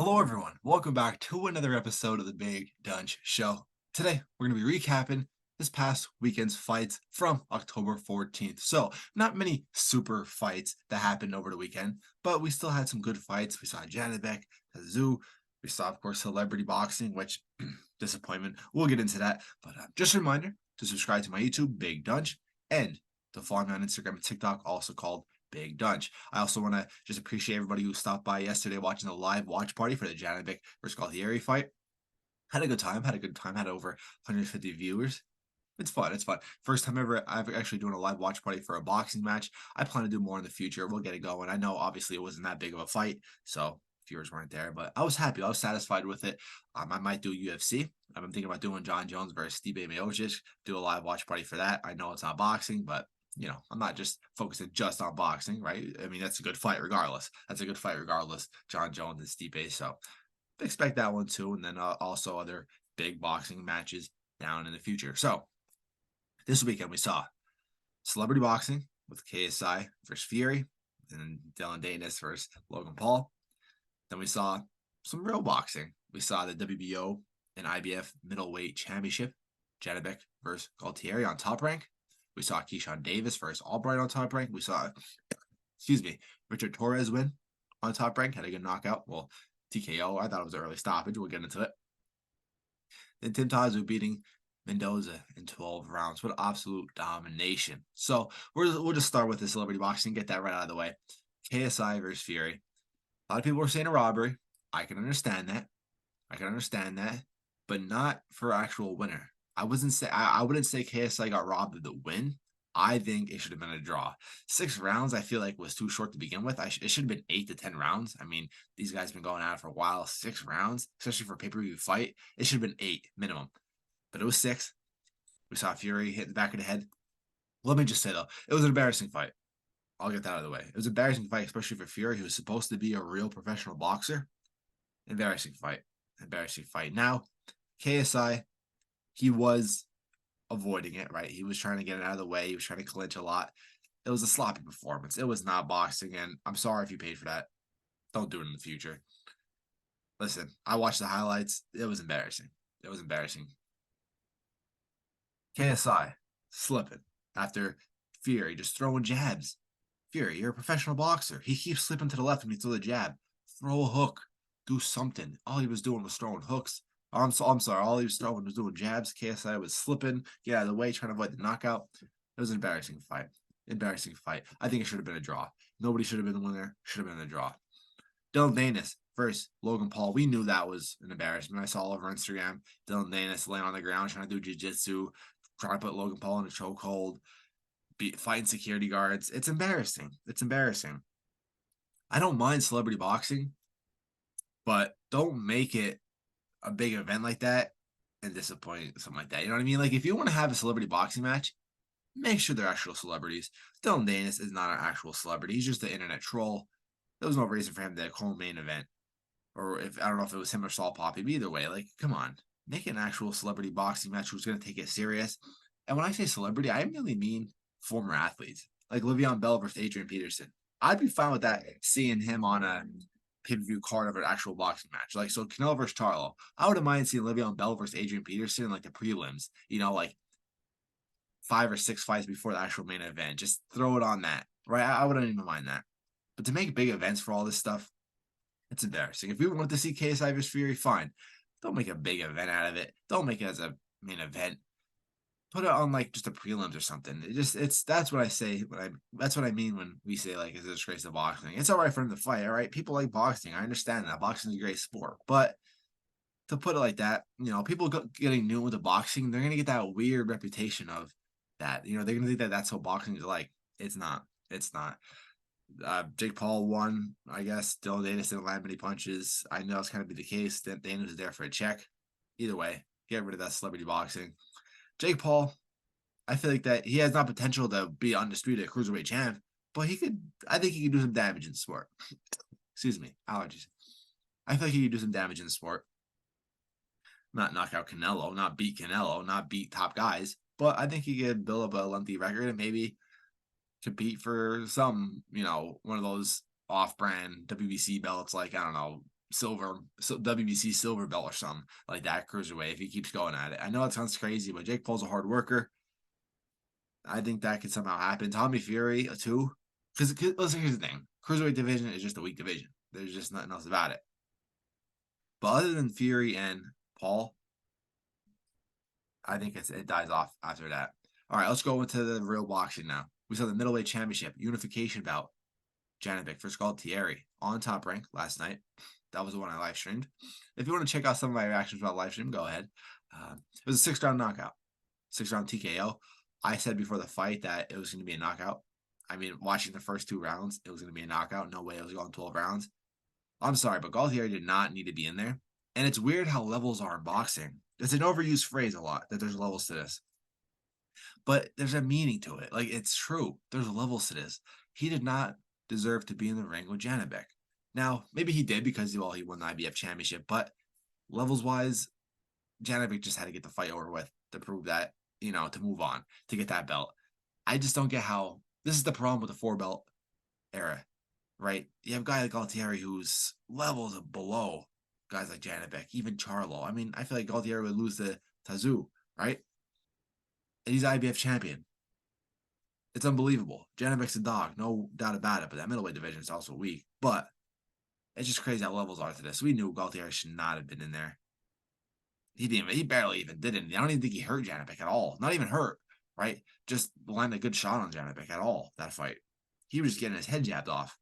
Hello, everyone. Welcome back to another episode of the Big Donch Show. Today, we're going to be recapping this past weekend's fights from October 14th. So, not many super fights that happened over the weekend, but we still had some good fights. We saw Janibek, Tszyu. We saw, of course, celebrity boxing, which disappointment. We'll get into that. But just a reminder to subscribe to my YouTube, Big Donch, and to follow me on Instagram and TikTok, also called Big Donch. I also want to just appreciate everybody who stopped by yesterday watching the live watch party for the Janibek versus Galtieri fight. Had a good time. Had over 150 viewers. It's fun. It's fun. First time ever I've actually doing a live watch party for a boxing match. I plan to do more in the future. We'll get it going. I know obviously it wasn't that big of a fight, so viewers weren't there, but I was happy. I was satisfied with it. I might do UFC. I'm thinking about doing John Jones versus Stipe Miocic. Do a live watch party for that. I know it's not boxing, but I'm not just focusing just on boxing, right? I mean, that's a good fight regardless. John Jones and Stipe. So expect that one too. And then also other big boxing matches down in the future. So this weekend we saw celebrity boxing with KSI versus Fury, and Dylan Danis versus Logan Paul. Then we saw some real boxing. We saw the WBO and IBF Middleweight Championship, Janibek versus Galtieri on Top Rank. We saw Keyshawn Davis versus Albright on Top Rank. We saw, Richard Torres win on Top Rank. Had a good knockout. Well, TKO. I thought it was an early stoppage. We'll get into it. Then Tim Tszyu beating Mendoza in 12 rounds. What absolute domination. So we'll just start with the celebrity boxing, get that right out of the way. KSI versus Fury. A lot of people were saying a robbery. I can understand that. But not for actual winner. I wouldn't say KSI got robbed of the win. I think it should have been a draw. 6 rounds, I feel like, was too short to begin with. It should have been 8 to 10 rounds. I mean, these guys have been going at it for a while. 6 rounds, especially for a pay-per-view fight, it should have been 8 minimum. But it was 6. We saw Fury hit the back of the head. Let me just say, though, it was an embarrassing fight. I'll get that out of the way. It was an embarrassing fight, especially for Fury, who was supposed to be a real professional boxer. Embarrassing fight. Now, KSI, he was avoiding it, right? He was trying to get it out of the way. He was trying to clinch a lot. It was a sloppy performance. It was not boxing, and I'm sorry if you paid for that. Don't do it in the future. Listen, I watched the highlights. It was embarrassing. KSI slipping after Fury just throwing jabs. Fury, you're a professional boxer. He keeps slipping to the left when he throws a jab. Throw a hook. Do something. All he was doing was throwing hooks. I'm sorry. All he was throwing was doing jabs. KSI was slipping, get out of the way, trying to avoid the knockout. It was an embarrassing fight. I think it should have been a draw. Nobody should have been the winner. Should have been a draw. Dylan Danis versus Logan Paul. We knew that was an embarrassment. I saw all over Instagram. Dylan Danis laying on the ground, trying to do jiu-jitsu, trying to put Logan Paul in a chokehold, fighting security guards. It's embarrassing. I don't mind celebrity boxing, but don't make it a big event like that and disappoint something like that. You know what I mean? Like, if you want to have a celebrity boxing match, make sure they're actual celebrities. Dylan Danis is not an actual celebrity. He's just an internet troll. There was no reason for him to co-main event. Or if I don't know if it was him or Saul Poppy, but either way, like, come on. Make an actual celebrity boxing match who's going to take it serious. And when I say celebrity, I really mean former athletes. Like Le'Veon Bell versus Adrian Peterson. I'd be fine with that, seeing him on a pay-per-view card of an actual boxing match. Like, so Canelo versus Charlo. I wouldn't mind seeing Le'Veon Bell versus Adrian Peterson in like the prelims, like 5 or 6 fights before the actual main event. Just throw it on that, right? I wouldn't even mind that. But to make big events for all this stuff, it's embarrassing. If we want to see KSI versus Fury, fine. Don't make a big event out of it. Don't make it as a main event. Put it on like just a prelims or something. That's what I say. That's what I mean when we say like it's a disgrace to boxing. It's all right for him to fight. All right, people like boxing. I understand that boxing is a great sport, but to put it like that, people getting new into boxing, they're gonna get that weird reputation of that. They're gonna think that that's what boxing is like. It's not. Jake Paul won, I guess. Dylan Danis didn't land many punches. I know it's kind of be the case. That Danis was there for a check. Either way, get rid of that celebrity boxing. Jake Paul, I feel like that he has not potential to be undisputed cruiserweight champ, but I think he could do some damage in the sport. Excuse me, allergies. I feel like he could do some damage in the sport. Not knock out Canelo, not beat Canelo, not beat top guys, but I think he could build up a lengthy record and maybe compete for some, one of those off-brand WBC belts, like, I don't know, WBC silver belt or something like that cruiserweight if he keeps going at it. I know it sounds crazy, but Jake Paul's a hard worker. I think that could somehow happen. Tommy Fury too, because listen, here's the thing: cruiserweight division is just a weak division. There's just nothing else about it. But other than Fury and Paul, I think it dies off after that. All right, let's go into the real boxing now. We saw the middleweight championship unification bout. Janibek versus Thierry on Top Rank last night. That was the one I live streamed. If you want to check out some of my reactions about live stream, go ahead. It was a 6-round knockout, 6-round TKO. I said before the fight that it was going to be a knockout. I mean, watching the first 2 rounds, it was going to be a knockout. No way it was going 12 rounds. I'm sorry, but Thierry did not need to be in there. And it's weird how levels are in boxing. It's an overused phrase a lot that there's levels to this. But there's a meaning to it. Like, it's true. There's levels to this. He did not deserve to be in the ring with Janibek. Now, maybe he did because, he won the IBF championship. But levels-wise, Janibek just had to get the fight over with to prove that, to move on, to get that belt. I just don't get how – this is the problem with the 4-belt era, right? You have a guy like Thierry who's levels below guys like Janibek, even Charlo. I mean, I feel like Thierry would lose to Tszyu, right? And he's IBF champion. It's unbelievable. Janibek's a dog, no doubt about it, but that middleweight division is also weak. But it's just crazy how levels are to this. We knew Thierry should not have been in there. He barely even did anything. I don't even think he hurt Janibek at all. Not even hurt, right? Just landed a good shot on Janibek at all, that fight. He was just getting his head jabbed off.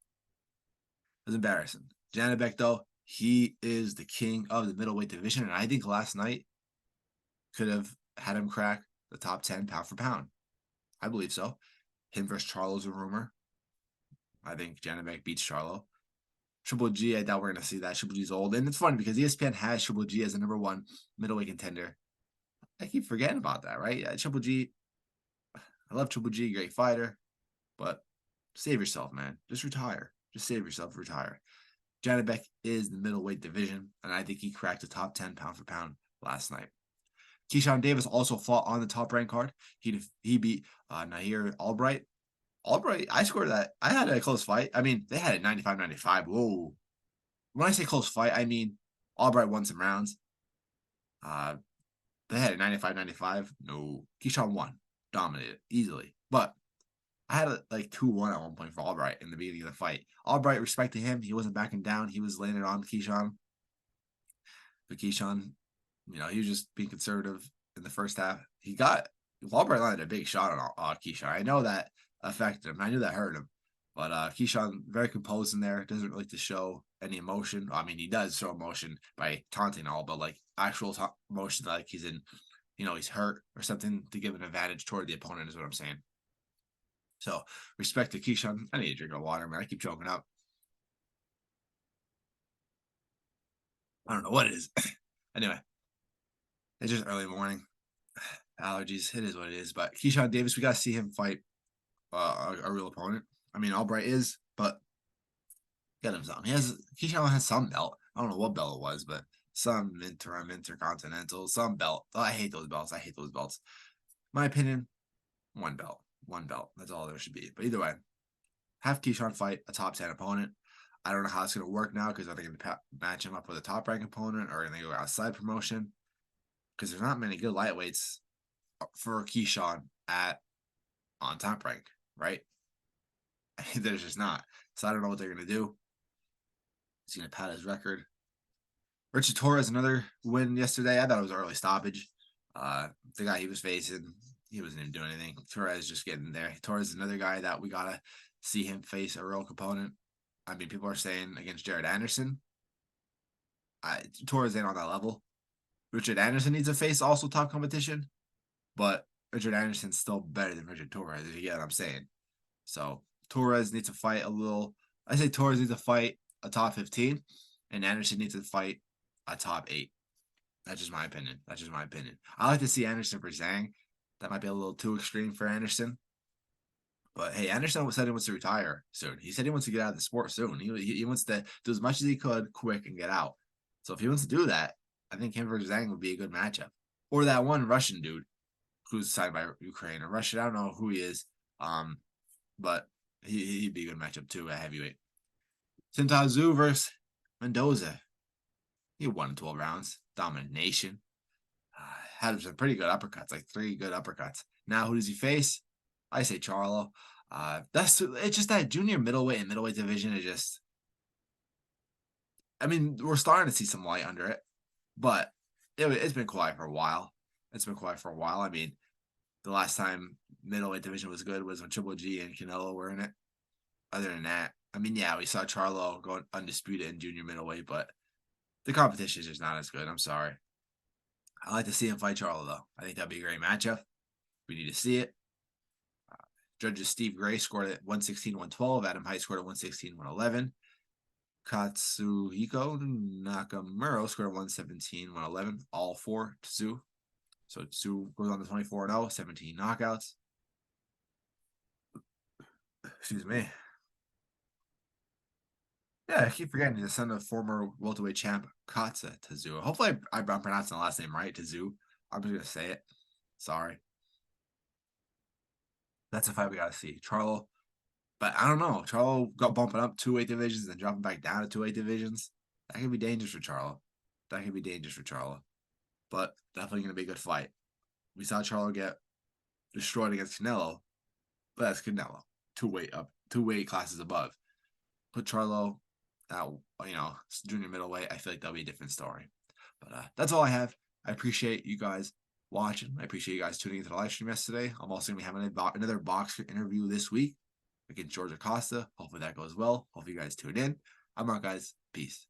It was embarrassing. Janibek, though, he is the king of the middleweight division, and I think last night could have had him crack the top 10 pound for pound. I believe so. Him versus Charlo's a rumor. I think Janibek beats Charlo. Triple G, I doubt we're going to see that. Triple G's old. And it's funny because ESPN has Triple G as the #1 middleweight contender. I keep forgetting about that, right? Triple G, I love Triple G, great fighter. But save yourself, man. Just retire. Just save yourself, retire. Janibek is the middleweight division, and I think he cracked the top 10 pound for pound last night. Keyshawn Davis also fought on the top rank card. He beat Nahir Albright. I scored that. I had a close fight. I mean, they had it 95-95. Whoa. When I say close fight, I mean Albright won some rounds. They had it 95-95. No. Keyshawn won. Dominated easily. But I had it like 2-1 at one point for Albright in the beginning of the fight. Albright, respect to him. He wasn't backing down. He was laying it on Keyshawn. But Keyshawn, he was just being conservative in the first half. Albright landed a big shot on Keyshawn. I know that affected him. I knew that hurt him. But Keyshawn, very composed in there. Doesn't like to show any emotion. I mean, he does show emotion by taunting all, but like actual emotion, like he's in, he's hurt or something to give an advantage toward the opponent is what I'm saying. So, respect to Keyshawn. I need to drink of water, man. I keep choking up. I don't know what it is. Anyway, it's just early morning. Allergies. It is what it is. But Keyshawn Davis, we got to see him fight a real opponent. I mean, Albright is, but get him something. Keyshawn has some belt. I don't know what belt it was, but some interim, intercontinental, some belt. Oh, I hate those belts. My opinion, one belt. That's all there should be. But either way, have Keyshawn fight a top 10 opponent. I don't know how it's going to work now because are they going to match him up with a top rank opponent or are they going to go outside promotion? Because there's not many good lightweights for Keyshawn on top rank, right? There's just not. So I don't know what they're going to do. He's going to pad his record. Richard Torres, another win yesterday. I thought it was an early stoppage. The guy he was facing, he wasn't even doing anything. Torres just getting there. Torres is another guy that we got to see him face a real opponent. I mean, people are saying against Jared Anderson. Torres ain't on that level. Richard Anderson needs to face also top competition, but Richard Anderson's still better than Richard Torres, if you get what I'm saying. So Torres needs to fight Torres needs to fight a top 15, and Anderson needs to fight a top 8. That's just my opinion. I like to see Anderson for Zhang. That might be a little too extreme for Anderson. But hey, Anderson said he wants to retire soon. He said he wants to get out of the sport soon. He wants to do as much as he could quick and get out. So if he wants to do that, I think him versus Zhang would be a good matchup. Or that one Russian dude who's signed by Ukraine or Russian. I don't know who he is. But he'd be a good matchup too at heavyweight. Tszyu versus Mendoza. He won in 12 rounds. Domination. Had some pretty good uppercuts, like 3 good uppercuts. Now, who does he face? I say Charlo. It's just that junior middleweight and middleweight division is just. I mean, we're starting to see some light under it, but it's been quiet for a while. It's been quiet for a while. I mean, the last time middleweight division was good was when Triple G and Canelo were in it. Other than that, I mean, yeah, we saw Charlo going undisputed in junior middleweight, but the competition is just not as good. I'm sorry. I like to see him fight Charlo, though. I think that'd be a great matchup. We need to see it. Judges Steve Gray scored at 116, 112. Adam Height scored at 116, 111. Katsuhiko Nakamura scored at 117, 111. All for Tszyu. So Tszyu goes on to 24-0, 17 knockouts. Excuse me. Yeah, I keep forgetting the son of former welterweight champ Katsa Tszyu. Hopefully I'm pronouncing the last name right, Tszyu. I'm just going to say it. Sorry. That's a fight we got to see. Charlo, but I don't know. Charlo got bumping up 2 weight divisions and dropping back down to 2 weight divisions. That could be dangerous for Charlo. But definitely going to be a good fight. We saw Charlo get destroyed against Canelo, but that's Canelo. 2 weight classes above. Put Charlo at, junior middleweight. I feel like that'll be a different story. But that's all I have. I appreciate you guys watching. I appreciate you guys tuning into the live stream yesterday. I'm also going to be having another boxer interview this week against George Acosta. Hopefully that goes well. Hopefully you guys tune in. I'm out, guys. Peace.